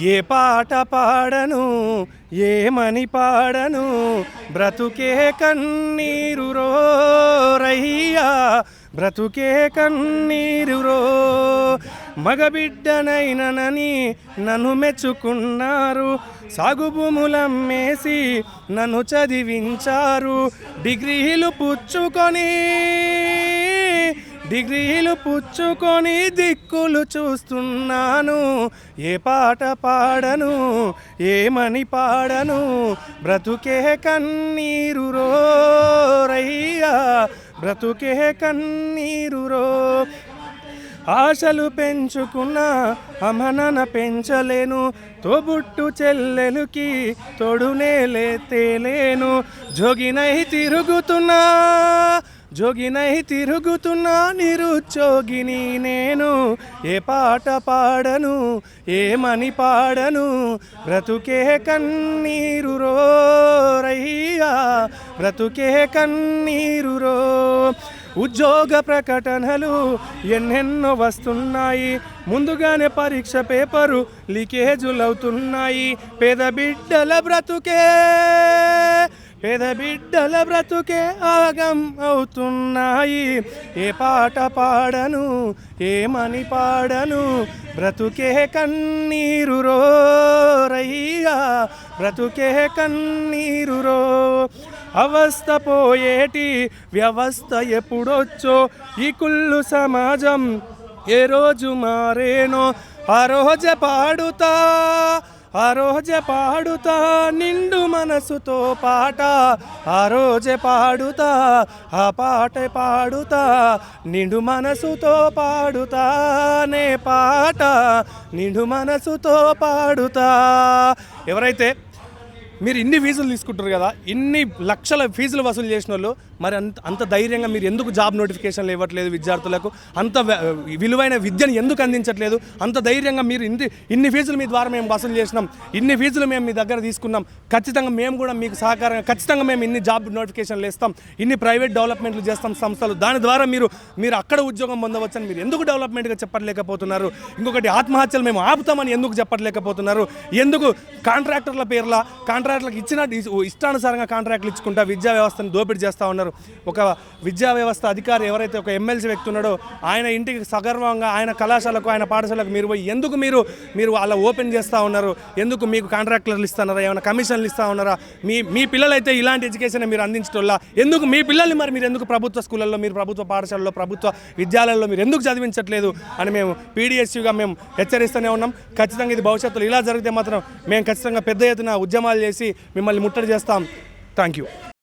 ఏ పాట పాడను ఏమని పాడను బ్రతుకే కన్నీరు రయ్యా బ్రతుకే కన్నీరు మగబిడ్డనైననని నన్ను మెచ్చుకున్నారు సాగుభూములమ్మేసి నన్ను చదివించారు డిగ్రీలు పుచ్చుకొని దిక్కులు చూస్తున్నాను ఏ పాట పాడను ఏమని పాడను బ్రతుకే కన్నీరు రయ్యా బ్రతుకే కన్నీరు ఆశలు పెంచుకున్న అమనన పెంచలేను తోబుట్టు చెల్లెలుకి తోడునే తేలేను జోగినై తిరుగుతున్నా నిరుచోగిని నేను ఏ పాట పాడను ఏమని పాడను బ్రతుకే కన్నీరు రయ్యా బ్రతుకే కన్నీరు ఉద్యోగ ప్రకటనలు ఎన్నెన్నో వస్తున్నాయి ముందుగానే పరీక్ష పేపరు లీకేజులవుతున్నాయి పేద బిడ్డల బ్రతుకే ఆగం అవుతున్నాయి ఏ పాట పాడను ఏమని పాడను బ్రతుకే కన్నీరు రయ్యా బ్రతుకే కన్నీరు అవస్థ పోయేటి వ్యవస్థ ఎప్పుడొచ్చో ఈ కుళ్ళు సమాజం ఏ రోజు మారేనో ఆ రోజే పాడుతా నిండు మనసుతో పాట ఆ రోజే పాడుతా ఆ పాట పాడుతా నిండు మనసుతో పాడుతానే పాట నిండు మనసుతో పాడుతా ఎవరైతే మీరు ఇన్ని ఫీజులు తీసుకుంటారు కదా ఇన్ని లక్షల ఫీజులు వసూలు చేసిన వాళ్ళు మరి అంత ధైర్యంగా మీరు ఎందుకు జాబ్ నోటిఫికేషన్లు ఇవ్వట్లేదు విద్యార్థులకు అంత విలువైన విద్యను ఎందుకు అందించట్లేదు అంత ధైర్యంగా మీరు ఇన్ని ఫీజులు మీ ద్వారా మేము వసూలు చేసినాం ఇన్ని ఫీజులు మేము మీ దగ్గర తీసుకున్నాం ఖచ్చితంగా మేము కూడా మీకు సహకారంగా ఖచ్చితంగా మేము ఇన్ని జాబ్ నోటిఫికేషన్లు ఇస్తాం ఇన్ని ప్రైవేట్ డెవలప్మెంట్లు చేస్తాం సంస్థలు దాని ద్వారా మీరు అక్కడ ఉద్యోగం పొందవచ్చని మీరు ఎందుకు డెవలప్మెంట్గా చెప్పలేకపోతున్నారు ఇంకొకటి ఆత్మహత్యలు మేము ఆపుతామని ఎందుకు చెప్పలేకపోతున్నారు ఎందుకు కాంట్రాక్టర్ల పేర్ల కాంట్రాక్టులకు ఇష్టానుసారంగా కాంట్రాక్టులు ఇచ్చుకుంటా విద్యా వ్యవస్థను దోపిడీ చేస్తూ ఉన్నారు ఒక విద్యా వ్యవస్థ అధికారి ఎవరైతే ఒక ఎమ్మెల్సీ వ్యక్తి ఉన్నాడో ఆయన ఇంటికి సగర్వంగా ఆయన కళాశాలకు ఆయన పాఠశాలకు మీరు పోయి ఎందుకు మీరు అలా ఓపెన్ చేస్తూ ఉన్నారు ఎందుకు మీకు కాంట్రాక్టర్లు ఇస్తున్నారా ఏమైనా కమిషన్లు ఇస్తూ ఉన్నారా మీ పిల్లలైతే ఇలాంటి ఎడ్యుకేషన్ మీరు అందించడం ఎందుకు మీ పిల్లల్ని మరి మీరు ఎందుకు ప్రభుత్వ స్కూళ్ళల్లో మీరు ప్రభుత్వ పాఠశాలలో ప్రభుత్వ విద్యాలయాల్లో మీరు ఎందుకు చదివించట్లేదు అని మేము పీడిఎస్యూగా మేము హెచ్చరిస్తూనే ఉన్నాం ఖచ్చితంగా ఇది భవిష్యత్తులో ఇలా జరిగితే మాత్రం మేము ఖచ్చితంగా పెద్ద ఎత్తున ఉద్యమాలు చేసి మిమ్మల్ని ముట్టడి చేస్తాం థ్యాంక్ యూ